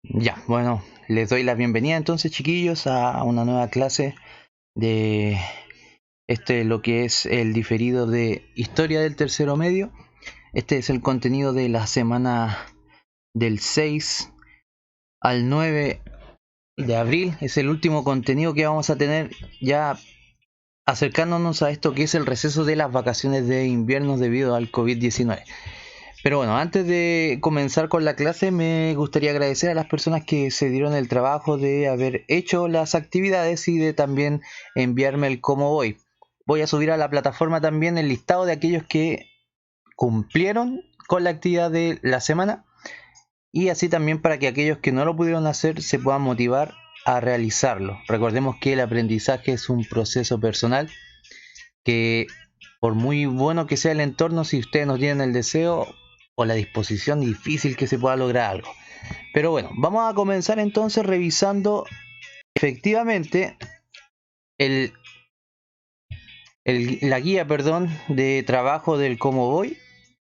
Ya, bueno, les doy la bienvenida entonces, chiquillos, a una nueva clase de lo que es el diferido de Historia del Tercero Medio. Este es el contenido de la semana del 6 al 9 de abril. Es el último contenido que vamos a tener ya acercándonos a esto que es el receso de las vacaciones de invierno debido al COVID-19. Pero bueno, antes de comenzar con la clase me gustaría agradecer a las personas que se dieron el trabajo de haber hecho las actividades y de también enviarme el cómo voy. Voy a subir a la plataforma también el listado de aquellos que cumplieron con la actividad de la semana y así también para que aquellos que no lo pudieron hacer se puedan motivar a realizarlo. Recordemos que el aprendizaje es un proceso personal que por muy bueno que sea el entorno, si ustedes no tienen el deseo o la disposición, difícil que se pueda lograr algo. Pero bueno, vamos a comenzar entonces revisando efectivamente el, la guía, de trabajo del cómo voy,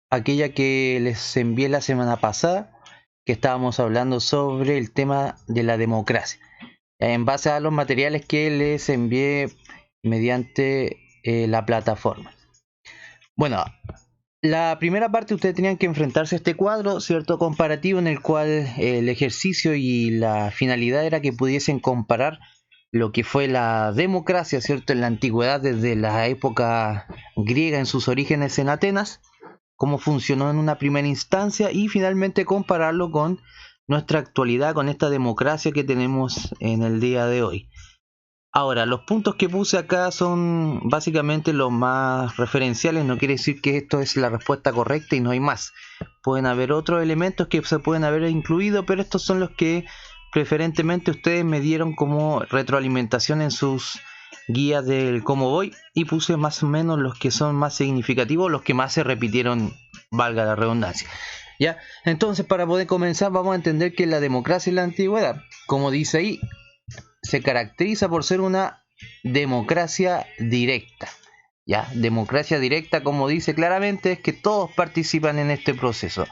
aquella que les envié la semana pasada, que estábamos hablando sobre el tema de la democracia, en base a los materiales que les envié mediante la plataforma. Bueno, la primera parte ustedes tenían que enfrentarse a este cuadro, ¿cierto? Comparativo en el cual el ejercicio y la finalidad era que pudiesen comparar lo que fue la democracia, ¿cierto? En la antigüedad, desde la época griega en sus orígenes en Atenas, cómo funcionó en una primera instancia y finalmente compararlo con nuestra actualidad, con esta democracia que tenemos en el día de hoy. Ahora, los puntos que puse acá son básicamente los más referenciales, no quiere decir que esto es la respuesta correcta y no hay más. Pueden haber otros elementos que se pueden haber incluido, pero estos son los que preferentemente ustedes me dieron como retroalimentación en sus guías del cómo voy y puse más o menos los que son más significativos, los que más se repitieron, valga la redundancia. ¿Ya? Entonces, para poder comenzar, vamos a entender que la democracia en la antigüedad, como dice ahí, se caracteriza por ser una democracia directa. ¿Ya? Democracia directa, como dice claramente, es que todos participan en este proceso.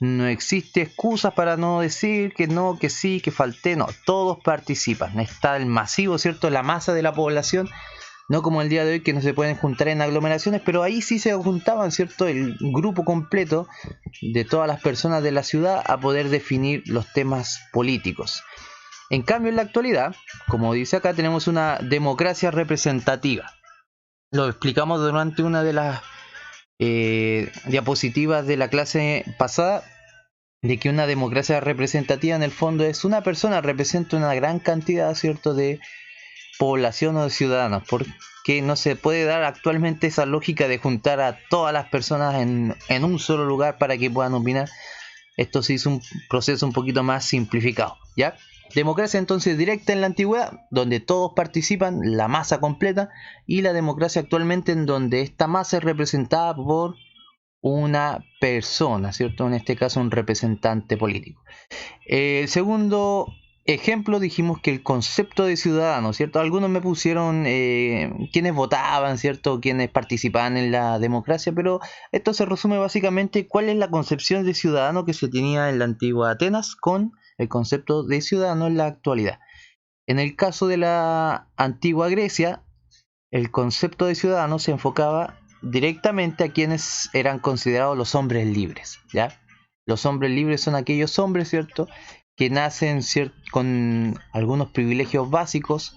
No existe excusas para no decir que no, que sí, que falté, no, todos participan. Está el masivo, ¿cierto? La masa de la población, no como el día de hoy que no se pueden juntar en aglomeraciones, pero ahí sí se juntaban, ¿cierto? El grupo completo de todas las personas de la ciudad a poder definir los temas políticos. En cambio, en la actualidad, como dice acá, tenemos una democracia representativa. Lo explicamos durante una de las diapositivas de la clase pasada, de que una democracia representativa en el fondo es una persona representa una gran cantidad, ¿cierto?, de población o de ciudadanos, porque no se puede dar actualmente esa lógica de juntar a todas las personas en un solo lugar para que puedan opinar. Esto sí es un proceso un poquito más simplificado, ¿ya? Democracia entonces directa en la antigüedad, donde todos participan, la masa completa, y la democracia actualmente en donde esta masa es representada por una persona, ¿cierto? En este caso un representante político. El segundo ejemplo dijimos que el concepto de ciudadano, ¿cierto? Algunos me pusieron quienes votaban, ¿cierto? Quienes participaban en la democracia, pero esto se resume básicamente cuál es la concepción de ciudadano que se tenía en la antigua Atenas con el concepto de ciudadano en la actualidad. En el caso de la antigua Grecia, el concepto de ciudadano se enfocaba directamente a quienes eran considerados los hombres libres, ¿ya? Los hombres libres son aquellos hombres, ¿cierto?, que nacen con algunos privilegios básicos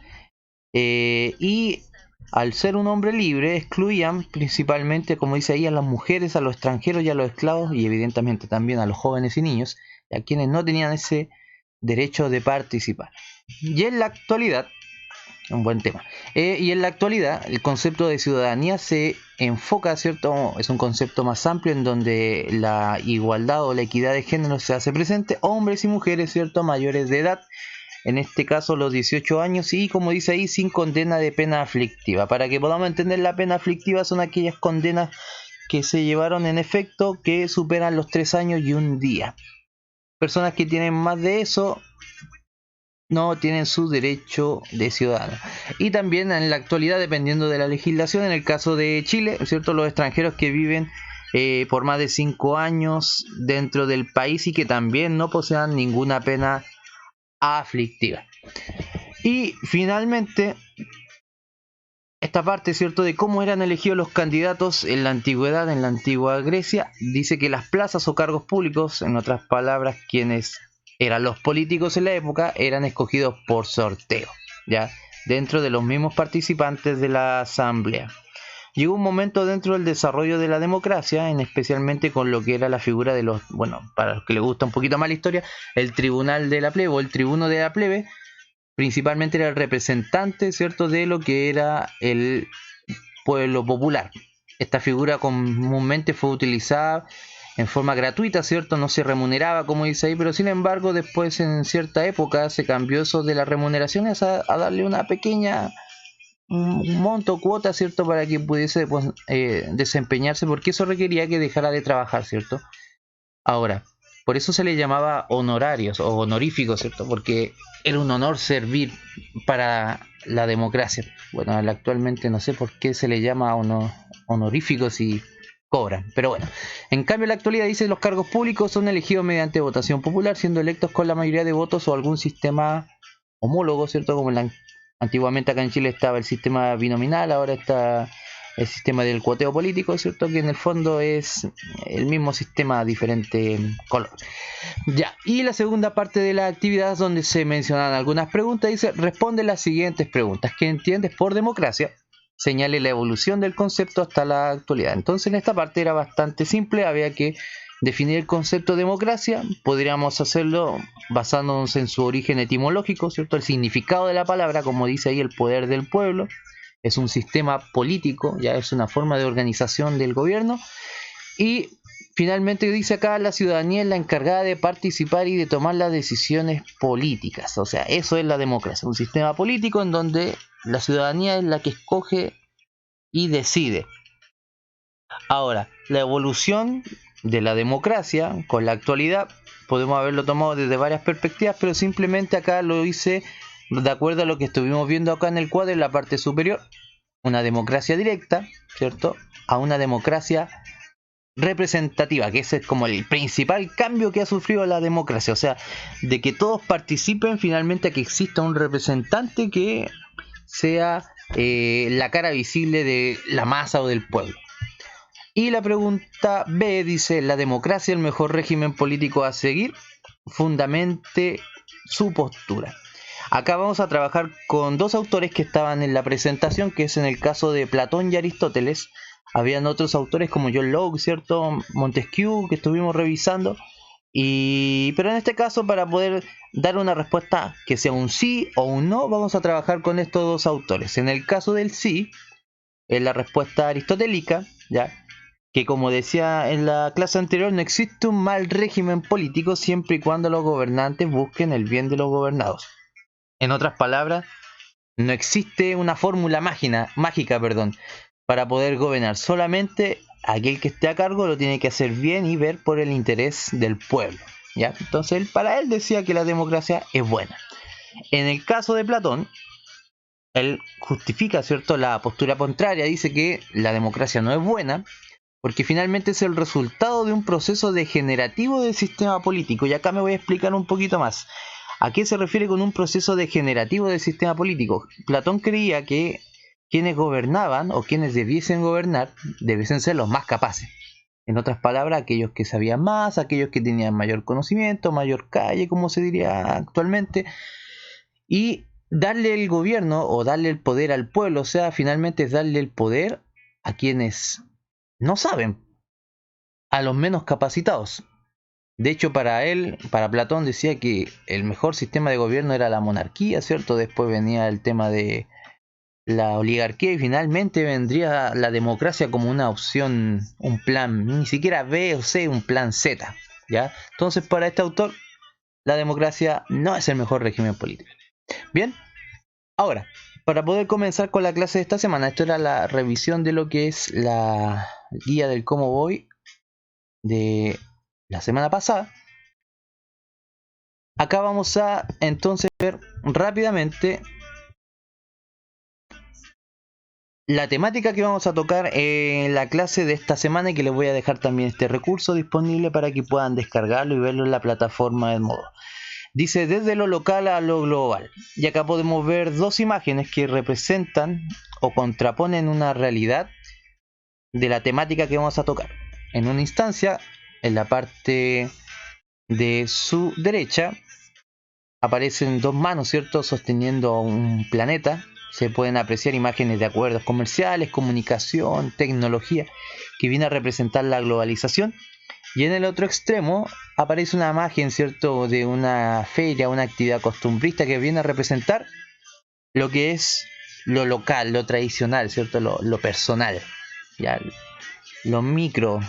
y al ser un hombre libre excluían principalmente, como dice ahí, a las mujeres, a los extranjeros y a los esclavos y evidentemente también a los jóvenes y niños, a quienes no tenían ese derecho de participar. Y en la actualidad, un buen tema. Y en la actualidad, el concepto de ciudadanía se enfoca, ¿cierto? Es un concepto más amplio en donde la igualdad o la equidad de género se hace presente, hombres y mujeres, ¿cierto? Mayores de edad, en este caso los 18 años, y como dice ahí, sin condena de pena aflictiva. Para que podamos entender, la pena aflictiva son aquellas condenas que se llevaron en efecto que superan los 3 años y un día. Personas que tienen más de eso no tienen su derecho de ciudadano. Y también en la actualidad, dependiendo de la legislación, en el caso de Chile, ¿cierto?, los extranjeros que viven por más de 5 años dentro del país y que también no posean ninguna pena aflictiva. Y finalmente, esta parte, ¿cierto?, de cómo eran elegidos los candidatos en la antigüedad, en la antigua Grecia, dice que las plazas o cargos públicos, en otras palabras, quienes eran los políticos en la época, eran escogidos por sorteo, ¿ya?, dentro de los mismos participantes de la asamblea. Llegó un momento dentro del desarrollo de la democracia, especialmente con lo que era la figura de los, bueno, para los que les gusta un poquito más la historia, el tribunal de la plebe o el tribuno de la plebe, principalmente era el representante, ¿cierto?, de lo que era el pueblo popular. Esta figura comúnmente fue utilizada en forma gratuita, ¿cierto? No se remuneraba, como dice ahí, pero sin embargo después en cierta época se cambió eso de las remuneraciones a darle una pequeña, un monto, cuota, ¿cierto?, para que pudiese, pues, desempeñarse, porque eso requería que dejara de trabajar, ¿cierto? Ahora, por eso se le llamaba honorarios o honoríficos, ¿cierto? Porque era un honor servir para la democracia. Bueno, actualmente no sé por qué se le llama honoríficos y cobran, pero bueno. En cambio, en la actualidad dice: los cargos públicos son elegidos mediante votación popular, siendo electos con la mayoría de votos o algún sistema homólogo, ¿cierto? Como antiguamente acá en Chile estaba el sistema binominal, ahora está el sistema del cuoteo político, ¿cierto?, que en el fondo es el mismo sistema, diferente color. Ya, y la segunda parte de la actividad, donde se mencionan algunas preguntas, dice: responde las siguientes preguntas. ¿Qué entiendes por democracia? Señale la evolución del concepto hasta la actualidad. Entonces en esta parte era bastante simple, había que definir el concepto de democracia. Podríamos hacerlo basándonos en su origen etimológico, ¿cierto?, el significado de la palabra, como dice ahí, el poder del pueblo. Es un sistema político, ya es una forma de organización del gobierno. Y finalmente dice acá: la ciudadanía es la encargada de participar y de tomar las decisiones políticas. O sea, eso es la democracia, un sistema político en donde la ciudadanía es la que escoge y decide. Ahora, la evolución de la democracia con la actualidad podemos haberlo tomado desde varias perspectivas, pero simplemente acá lo hice de acuerdo a lo que estuvimos viendo acá en el cuadro, en la parte superior. Una democracia directa, ¿cierto?, a una democracia representativa, que ese es como el principal cambio que ha sufrido la democracia. O sea, de que todos participen, finalmente a que exista un representante que sea la cara visible de la masa o del pueblo. Y la pregunta B dice: ¿la democracia es el mejor régimen político a seguir? Fundamente su postura. Acá vamos a trabajar con dos autores que estaban en la presentación, que es en el caso de Platón y Aristóteles. Habían otros autores como John Locke, ¿cierto?, Montesquieu, que estuvimos revisando. Pero en este caso, para poder dar una respuesta que sea un sí o un no, vamos a trabajar con estos dos autores. En el caso del sí, es la respuesta aristotélica, ¿ya?, que, como decía en la clase anterior, no existe un mal régimen político siempre y cuando los gobernantes busquen el bien de los gobernados. En otras palabras, no existe una fórmula mágica, para poder gobernar. Solamente aquel que esté a cargo lo tiene que hacer bien y ver por el interés del pueblo, ¿ya? Entonces, para él decía que la democracia es buena. En el caso de Platón, él justifica, ¿cierto?, la postura contraria. Dice que la democracia no es buena porque finalmente es el resultado de un proceso degenerativo del sistema político. Y acá me voy a explicar un poquito más. ¿A qué se refiere con un proceso degenerativo del sistema político? Platón creía que quienes gobernaban o quienes debiesen gobernar debiesen ser los más capaces. En otras palabras, aquellos que sabían más, aquellos que tenían mayor conocimiento, mayor calle, como se diría actualmente, y darle el gobierno o darle el poder al pueblo. O sea, finalmente es darle el poder a quienes no saben, a los menos capacitados. De hecho, para Platón, decía que el mejor sistema de gobierno era la monarquía, ¿cierto? Después venía el tema de la oligarquía y finalmente vendría la democracia como una opción, un plan, ni siquiera B o C, un plan Z, ¿ya? Entonces, para este autor, la democracia no es el mejor régimen político. Bien, ahora, para poder comenzar con la clase de esta semana, esto era la revisión de lo que es la guía del cómo voy de la semana pasada. Acá vamos a entonces ver rápidamente la temática que vamos a tocar en la clase de esta semana, y que les voy a dejar también este recurso disponible para que puedan descargarlo y verlo en la plataforma del modo. Dice desde lo local a lo global. Y acá podemos ver dos imágenes que representan o contraponen una realidad de la temática que vamos a tocar. En una instancia, en la parte de su derecha, aparecen dos manos, ¿cierto?, sosteniendo un planeta. Se pueden apreciar imágenes de acuerdos comerciales, comunicación, tecnología, que viene a representar la globalización. Y en el otro extremo aparece una imagen, ¿cierto?, de una feria, una actividad costumbrista que viene a representar lo que es lo local, lo tradicional, ¿cierto?, lo personal, ¿ya? Lo micro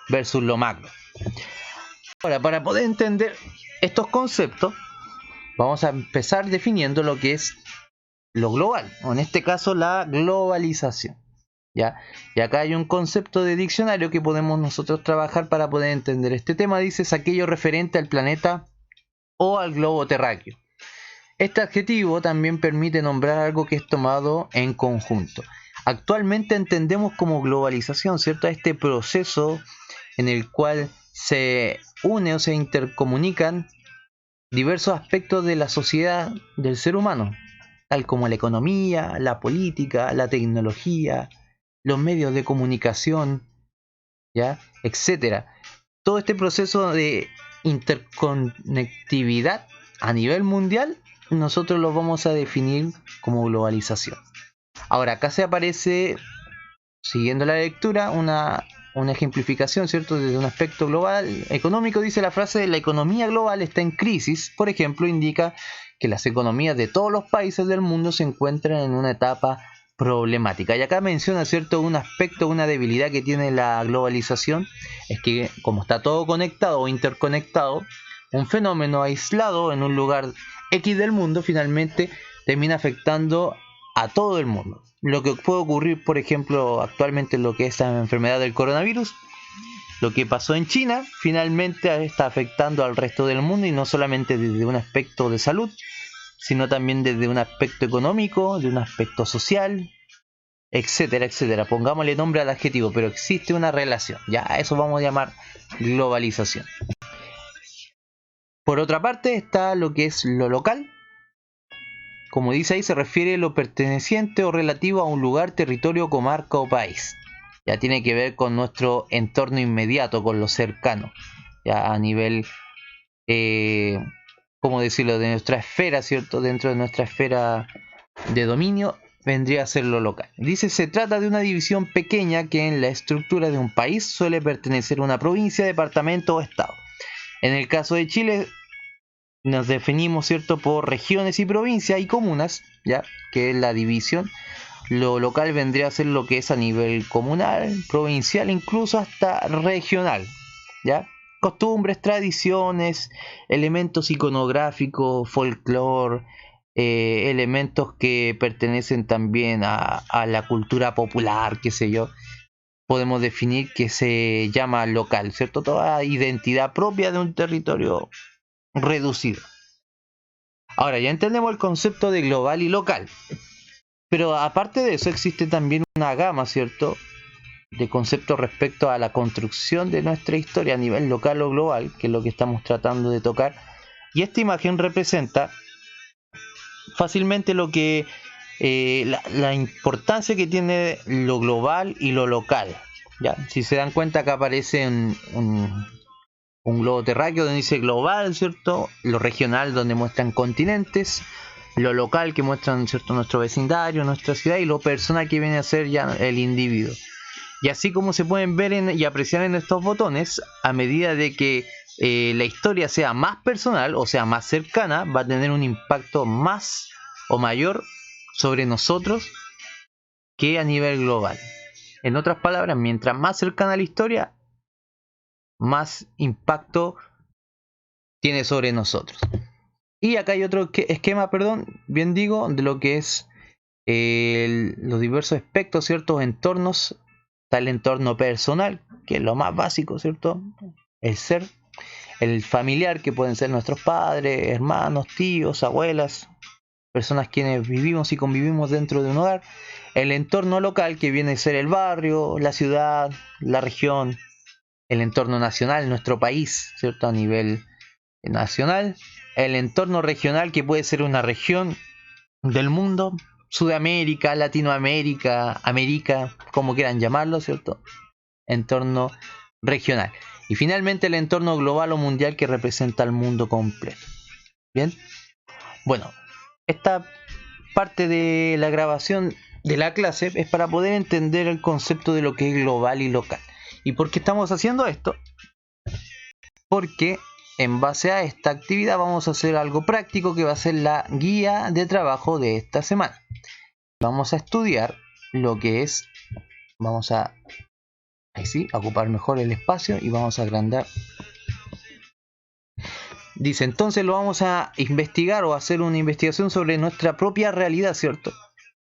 versus lo macro. Ahora, para poder entender estos conceptos, vamos a empezar definiendo lo que es lo global, o en este caso la globalización. ¿Ya? Y acá hay un concepto de diccionario que podemos nosotros trabajar para poder entender este tema. Dice es aquello referente al planeta o al globo terráqueo. Este adjetivo también permite nombrar algo que es tomado en conjunto. Actualmente entendemos como globalización, ¿cierto?, a este proceso en el cual se une o se intercomunican diversos aspectos de la sociedad del ser humano, tal como la economía, la política, la tecnología, los medios de comunicación, ¿ya?, etcétera. Todo este proceso de interconectividad a nivel mundial, nosotros lo vamos a definir como globalización. Ahora, acá se aparece, siguiendo la lectura, una ejemplificación, ¿cierto?, desde un aspecto global económico. Dice la frase: la economía global está en crisis. Por ejemplo, indica que las economías de todos los países del mundo se encuentran en una etapa problemática. Y acá menciona, ¿cierto?, un aspecto, una debilidad que tiene la globalización, es que como está todo conectado o interconectado, un fenómeno aislado en un lugar X del mundo finalmente termina afectando a todo el mundo. Lo que puede ocurrir, por ejemplo, actualmente lo que es la enfermedad del coronavirus, lo que pasó en China, finalmente está afectando al resto del mundo, y no solamente desde un aspecto de salud, sino también desde un aspecto económico, de un aspecto social, etcétera, etcétera. Pongámosle nombre al adjetivo, pero existe una relación. Ya, a eso vamos a llamar globalización. Por otra parte está lo que es lo local. Como dice ahí, se refiere a lo perteneciente o relativo a un lugar, territorio, comarca o país. Ya tiene que ver con nuestro entorno inmediato, con lo cercano. Ya a nivel, ¿cómo decirlo?, de nuestra esfera, ¿cierto? Dentro de nuestra esfera de dominio vendría a ser lo local. Dice, se trata de una división pequeña que en la estructura de un país suele pertenecer a una provincia, departamento o estado. En el caso de Chile nos definimos, ¿cierto?, por regiones y provincias y comunas, ya que es la división. Lo local vendría a ser lo que es a nivel comunal, provincial, incluso hasta regional, ya. Costumbres, tradiciones, elementos iconográficos, folclore, elementos que pertenecen también a la cultura popular, qué sé yo, podemos definir que se llama local, ¿cierto? Toda identidad propia de un territorio reducido. Ahora ya entendemos el concepto de global y local, pero aparte de eso existe también una gama, ¿cierto?, de conceptos respecto a la construcción de nuestra historia a nivel local o global, que es lo que estamos tratando de tocar. Y esta imagen representa fácilmente lo que la importancia que tiene lo global y lo local. ¿Ya? Si se dan cuenta, acá aparece un globo terráqueo donde dice global, ¿cierto? Lo regional, donde muestran continentes. Lo local, que muestran, ¿cierto?, nuestro vecindario, nuestra ciudad. Y lo personal, que viene a ser ya el individuo. Y así como se pueden ver y apreciar en estos botones, a medida de que la historia sea más personal, o sea, más cercana, va a tener un impacto más o mayor sobre nosotros que a nivel global. En otras palabras, mientras más cercana la historia, más impacto tiene sobre nosotros. Y acá hay otro esquema, bien digo, de lo que es los diversos aspectos, ciertos entornos. Está el entorno personal, que es lo más básico, ¿cierto? El ser. El familiar, que pueden ser nuestros padres, hermanos, tíos, abuelas, personas quienes vivimos y convivimos dentro de un hogar. El entorno local, que viene a ser el barrio, la ciudad, la región. El entorno nacional, nuestro país, ¿cierto? A nivel nacional, el entorno regional, que puede ser una región del mundo, Sudamérica, Latinoamérica, América, como quieran llamarlo, ¿cierto? Entorno regional. Y finalmente el entorno global o mundial, que representa al mundo completo. Bien, bueno, esta parte de la grabación de la clase es para poder entender el concepto de lo que es global y local. ¿Y por qué estamos haciendo esto? Porque en base a esta actividad vamos a hacer algo práctico, que va a ser la guía de trabajo de esta semana. Vamos a estudiar lo que es, vamos a, ahí sí, ocupar mejor el espacio y vamos a agrandar. Dice, entonces lo vamos a investigar o hacer una investigación sobre nuestra propia realidad, ¿cierto?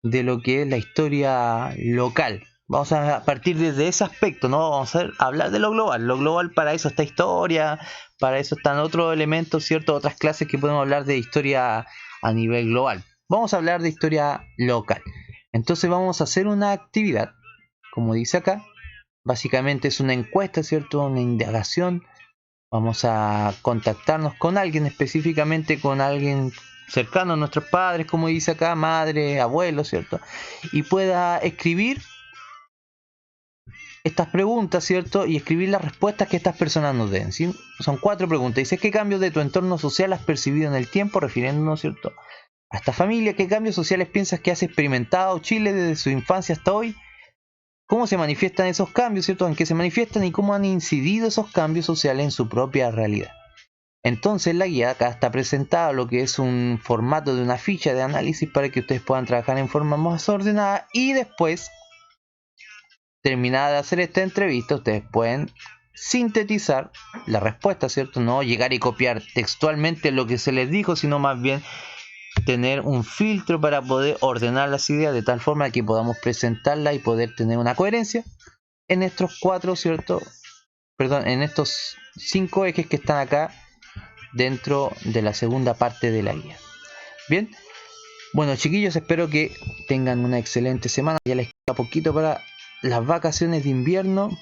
De lo que es la historia local. Vamos a partir desde ese aspecto, ¿no? Vamos a hablar de lo global. Lo global, para eso está historia, para eso están otros elementos, ¿cierto? Otras clases que podemos hablar de historia a nivel global. Vamos a hablar de historia local. Entonces vamos a hacer una actividad, como dice acá. Básicamente es una encuesta, ¿cierto? Una indagación. Vamos a contactarnos con alguien, específicamente con alguien cercano a nuestros padres, como dice acá, madre, abuelo, ¿cierto? Y pueda escribir estas preguntas, ¿cierto? Y escribir las respuestas que estas personas nos den, ¿sí? Son 4 preguntas. Dice, ¿qué cambios de tu entorno social has percibido en el tiempo? Refiriéndonos, ¿cierto?, a esta familia. ¿Qué cambios sociales piensas que has experimentado Chile desde su infancia hasta hoy? ¿Cómo se manifiestan esos cambios, ¿cierto? ¿En qué se manifiestan y cómo han incidido esos cambios sociales en su propia realidad? Entonces la guía acá está presentada lo que es un formato de una ficha de análisis para que ustedes puedan trabajar en forma más ordenada, y después, terminada de hacer esta entrevista, ustedes pueden sintetizar la respuesta, ¿cierto? No llegar y copiar textualmente lo que se les dijo, sino más bien tener un filtro para poder ordenar las ideas de tal forma que podamos presentarla y poder tener una coherencia en estos 4, ¿cierto? Perdón, en estos 5 ejes que están acá dentro de la segunda parte de la guía. Bien, bueno, chiquillos, espero que tengan una excelente semana. Ya les queda poquito para las vacaciones de invierno.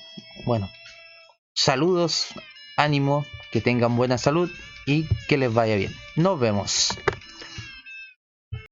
Bueno, saludos, ánimo, que tengan buena salud y que les vaya bien. Nos vemos.